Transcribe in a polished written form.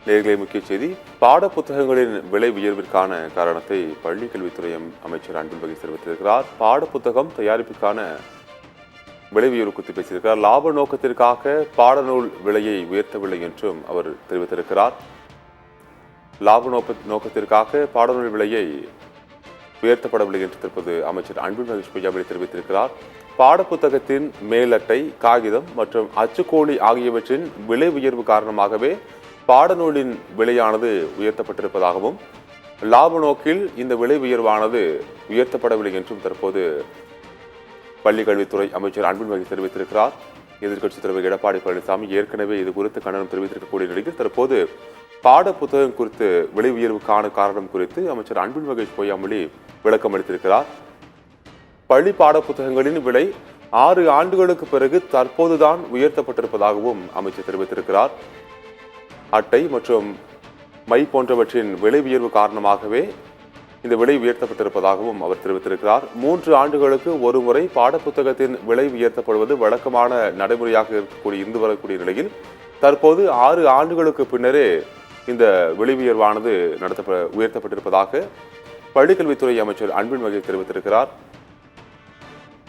நேர்களை முக்கிய செய்தி. பாட புத்தகங்களின் விலை உயர்விற்கான காரணத்தை பள்ளி கல்வித்துறை அமைச்சர் அன்பில் மகேஷ் தெரிவித்திருக்கிறார். பாட புத்தகம் தயாரிப்புக்கான விலை உயர்வு குறித்து பேசியிருக்கிறார். லாப நோக்கத்திற்காக பாடநூல் விலையை உயர்த்தவில்லை என்றும் அவர் தெரிவித்திருக்கிறார். லாப நோக்கத்திற்காக பாடநூல் விலையை உயர்த்தப்படவில்லை என்று தற்போது அமைச்சர் அன்பில் மகேஷ் பொய்யாமொழி தெரிவித்திருக்கிறார். பாடப்புத்தகத்தின் மேலட்டை, காகிதம் மற்றும் அச்சுக்கோழி ஆகியவற்றின் விலை உயர்வு காரணமாகவே பாடநூலின் விலையானது உயர்த்தப்பட்டிருப்பதாகவும் லாப நோக்கில் இந்த விலை உயர்வானது உயர்த்தப்படவில்லை என்றும் தற்போது பள்ளி கல்வித்துறை அமைச்சர் அன்பில் மகேஷ் தெரிவித்திருக்கிறார். எதிர்க்கட்சித் தலைவர் எடப்பாடி பழனிசாமி ஏற்கனவே இது குறித்து கண்டனம் தெரிவித்திருக்கக்கூடிய நிலையில் தற்போது பாட புத்தகம் குறித்து விலை உயர்வுக்கான காரணம் குறித்து அமைச்சர் அன்பில் மகேஷ் பொய்யாமொழி விளக்கம் அளித்திருக்கிறார். பள்ளி பாட புத்தகங்களின் விலை 6 ஆண்டுகளுக்கு பிறகு தற்போதுதான் உயர்த்தப்பட்டிருப்பதாகவும் அமைச்சர் தெரிவித்திருக்கிறார். அட்டை மற்றும் மை போன்றவற்றின் விலை உயர்வு காரணமாகவே இந்த விலை உயர்த்தப்பட்டிருப்பதாகவும் அவர் தெரிவித்திருக்கிறார். 3 ஆண்டுகளுக்கு ஒரு முறை பாடப்புத்தகத்தின் விலை உயர்த்தப்படுவது வழக்கமான நடைமுறையாக இருந்து வரக்கூடிய நிலையில் தற்போது 6 ஆண்டுகளுக்கு பின்னரே இந்த விலை உயர்வானது உயர்த்தப்பட்டிருப்பதாக பள்ளிக்கல்வித்துறை அமைச்சர் அன்பில் மகேஷ் தெரிவித்திருக்கிறார்.